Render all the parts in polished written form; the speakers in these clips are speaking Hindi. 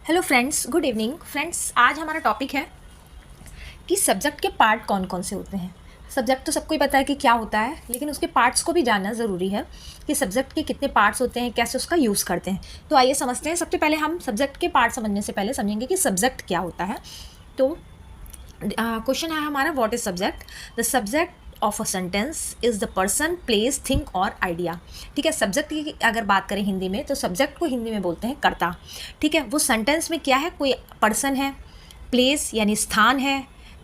Hello friends, good evening friends. आज हमारा टॉपिक है कि सब्जेक्ट के पार्ट कौन कौन से होते हैं। सब्जेक्ट तो सबको ही पता है कि क्या होता है, लेकिन उसके पार्ट्स को भी जानना ज़रूरी है कि सब्जेक्ट के कितने पार्ट्स होते हैं, कैसे उसका यूज़ करते हैं। तो आइए समझते हैं। सबसे पहले हम सब्जेक्ट के पार्ट समझने से पहले समझेंगे कि सब्जेक्ट क्या होता है। तो क्वेश्चन है हमारा, what is subject. The subject of a sentence is the person, place, thing और आइडिया। ठीक है, सब्जेक्ट की अगर बात करें हिंदी में, तो सब्जेक्ट को हिंदी में बोलते हैं कर्ता। ठीक है, वो सेंटेंस में क्या है, कोई पर्सन है, प्लेस यानी स्थान है,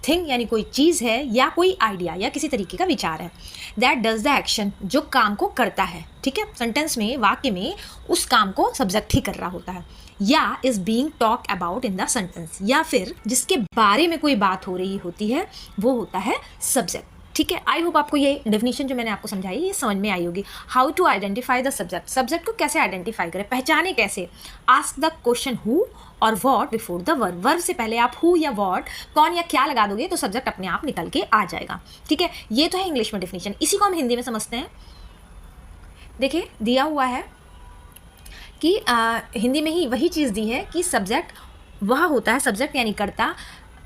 थिंग यानी कोई चीज़ है, या कोई आइडिया या किसी तरीके का विचार है। दैट डज द एक्शन, जो काम को करता है। ठीक है, सेंटेंस में, वाक्य में उस काम को सब्जेक्ट ही कर रहा होता है। या is being talk about in the sentence, या फिर जिसके बारे में कोई बात हो रही होती है वो होता है सब्जेक्ट। ठीक है, आई होप आपको ये डेफिनेशन जो मैंने आपको समझाई ये समझ में आई होगी। How to identify the subject, subject को कैसे आइडेंटिफाई करें, पहचाने कैसे। Ask the question who or what before the verb. Verb से पहले आप हु या वॉट, कौन या क्या लगा दोगे तो सब्जेक्ट अपने आप निकल के आ जाएगा। ठीक है, ये तो है इंग्लिश में डेफिनेशन। इसी को हम हिंदी में समझते हैं। देखिए, दिया हुआ है कि हिंदी में ही वही चीज़ दी है कि सब्जेक्ट वह होता है, सब्जेक्ट यानी कर्ता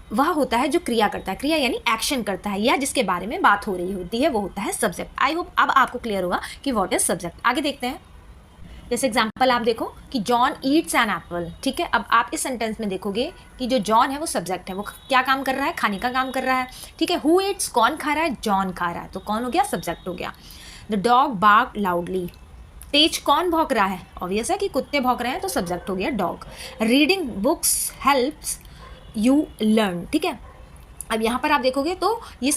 वह होता है जो क्रिया करता है, क्रिया यानी एक्शन करता है, या जिसके बारे में बात हो रही होती है वो होता है सब्जेक्ट। आई होप अब आपको क्लियर होगा कि व्हाट इज सब्जेक्ट। आगे देखते हैं। जैसे एग्जांपल आप देखो कि जॉन ईट्स एन एप्पल। ठीक है, अब आप इस सेंटेंस में देखोगे कि जो जॉन है वो सब्जेक्ट है, वो क्या काम कर रहा है, खाने का काम कर रहा है। ठीक है, हु ईट्स, कौन खा रहा है, जॉन खा रहा है, तो कौन हो गया, सब्जेक्ट हो गया। द डॉग बार्क्ड लाउडली, तेज कौन भौंक रहा है, ऑब्वियस है कि कुत्ते भौंक रहे हैं, तो सब्जेक्ट हो गया dog. Reading books helps you learn. ठीक है, अब यहाँ पर आप देखोगे तो ये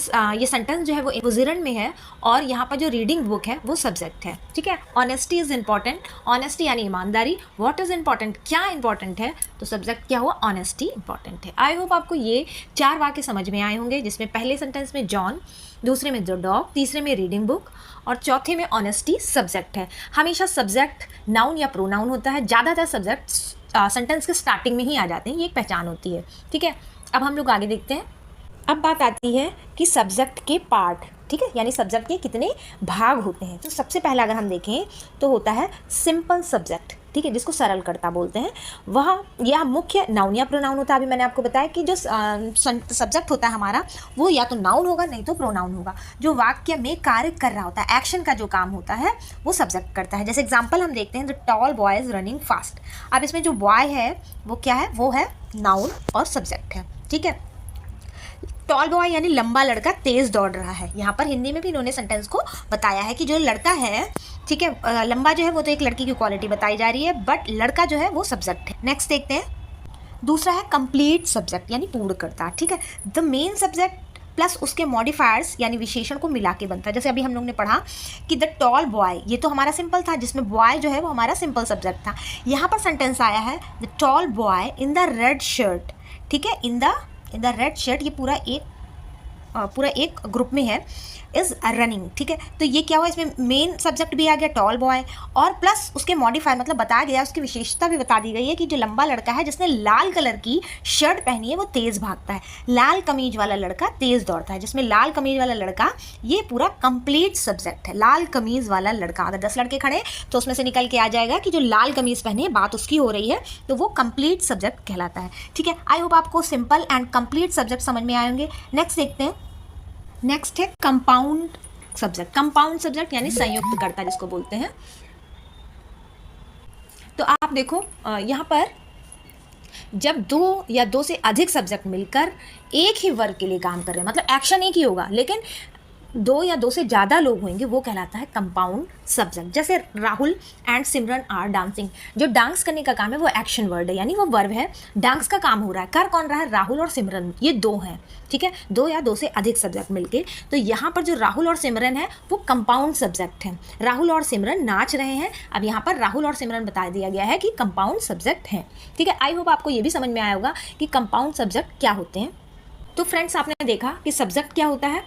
सेंटेंस जो है वो पोजीशन में है, और यहाँ पर जो रीडिंग बुक है वो सब्जेक्ट है। ठीक है, ऑनेस्टी इज इंपॉर्टेंट, ऑनेस्टी यानी ईमानदारी। व्हाट इज इंपॉर्टेंट, क्या इंपॉर्टेंट है, तो सब्जेक्ट क्या हुआ, ऑनेस्टी इंपॉर्टेंट है। आई होप आपको ये 4 वाक्य समझ में आए होंगे, जिसमें पहले सेंटेंस में जॉन, दूसरे में द डॉग, तीसरे में रीडिंग बुक, और चौथे में ऑनेस्टी सब्जेक्ट है। हमेशा सब्जेक्ट नाउन या प्रोनाउन होता है, ज़्यादातर सब्जेक्ट सेंटेंस के स्टार्टिंग में ही आ जाते हैं, ये एक पहचान होती है। ठीक है, अब हम लोग आगे देखते हैं। अब बात आती है कि सब्जेक्ट के पार्ट। ठीक है, यानी सब्जेक्ट के कितने भाग होते हैं। तो सबसे पहला अगर हम देखें तो होता है सिंपल सब्जेक्ट। ठीक है, जिसको सरल कर्ता बोलते हैं। वह यह मुख्य नाउन या प्रोनाउन होता है। अभी मैंने आपको बताया कि जो सब्जेक्ट होता है हमारा, वो या तो नाउन होगा नहीं तो प्रोनाउन होगा। जो वाक्य में कार्य कर रहा होता है, एक्शन का जो काम होता है वो सब्जेक्ट करता है। जैसे एग्जाम्पल हम देखते हैं, the tall boy is running fast. अब इसमें जो बॉय है वो क्या है, वो है नाउन और सब्जेक्ट है। ठीक है, टॉल बॉय यानी लंबा लड़का तेज दौड़ रहा है। यहाँ पर हिंदी में भी इन्होंने सेंटेंस को बताया है कि जो लड़का है, ठीक है, लंबा जो है वो तो एक लड़की की क्वालिटी बताई जा रही है, बट लड़का जो है वो सब्जेक्ट है। नेक्स्ट देखते हैं, दूसरा है कंप्लीट सब्जेक्ट यानी पूर्णकर्ता। ठीक है, द मेन सब्जेक्ट प्लस उसके मॉडिफायर्स यानी विशेषण को मिला के बनता है। जैसे अभी हम लोग ने पढ़ा कि द टॉल बॉय, ये तो हमारा सिंपल था, जिसमें बॉय जो है वो हमारा सिंपल सब्जेक्ट था। यहाँ पर सेंटेंस आया है the tall boy in the red shirt. ठीक है, इन द रेड शर्ट, ये पूरा एक ग्रुप में है, इज़ रनिंग। ठीक है, तो ये क्या हुआ, इसमें मेन सब्जेक्ट भी आ गया टॉल बॉय, और प्लस उसके मॉडिफायर मतलब बताया गया, उसकी विशेषता भी बता दी गई है कि जो लंबा लड़का है जिसने लाल कलर की शर्ट पहनी है वो तेज़ भागता है, लाल कमीज वाला लड़का तेज़ दौड़ता है। जिसमें लाल कमीज वाला लड़का, ये पूरा कंप्लीट सब्जेक्ट है। लाल कमीज वाला लड़का, अगर 10 लड़के खड़े तो उसमें से निकल के आ जाएगा कि जो लाल कमीज पहने बात उसकी हो रही है, तो वो कंप्लीट सब्जेक्ट कहलाता है। ठीक है, आई होप आपको सिंपल एंड कंप्लीट सब्जेक्ट समझ में आए होंगे। नेक्स्ट देखते हैं। नेक्स्ट है कंपाउंड सब्जेक्ट। कंपाउंड सब्जेक्ट यानी संयुक्त कर्ता जिसको बोलते हैं। तो आप देखो यहाँ पर जब 2 या 2 से अधिक सब्जेक्ट मिलकर एक ही वर्ग के लिए काम कर रहे हैं, मतलब एक्शन एक ही होगा, लेकिन 2 या 2 से ज़्यादा लोग होंगे, वो कहलाता है कंपाउंड सब्जेक्ट। जैसे Rahul and Simran are dancing, जो डांस करने का काम है वो एक्शन वर्ड है, यानी वो वर्ब है, डांस का काम हो रहा है, कर कौन रहा है, राहुल और सिमरन, ये 2 हैं। ठीक है, 2 या 2 से अधिक सब्जेक्ट मिलके, तो यहाँ पर जो राहुल और सिमरन है वो कंपाउंड सब्जेक्ट है। राहुल और सिमरन नाच रहे हैं, अब यहाँ पर राहुल और सिमरन बता दिया गया है कि कंपाउंड सब्जेक्ट है। ठीक है, आई होप आपको ये भी समझ में आया होगा कि कंपाउंड सब्जेक्ट क्या होते हैं। तो फ्रेंड्स, आपने देखा कि सब्जेक्ट क्या होता है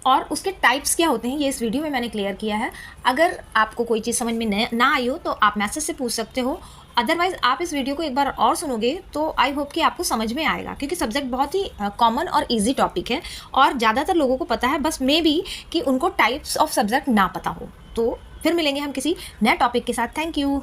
और उसके टाइप्स क्या होते हैं, ये इस वीडियो में मैंने क्लियर किया है। अगर आपको कोई चीज़ समझ में ना आई हो तो आप मैसेज से पूछ सकते हो, अदरवाइज़ आप इस वीडियो को एक बार और सुनोगे तो आई होप कि आपको समझ में आएगा, क्योंकि सब्जेक्ट बहुत ही कॉमन और इजी टॉपिक है और ज़्यादातर लोगों को पता है, बस मे बी कि उनको टाइप्स ऑफ सब्जेक्ट ना पता हो। तो फिर मिलेंगे हम किसी नए टॉपिक के साथ। Thank you.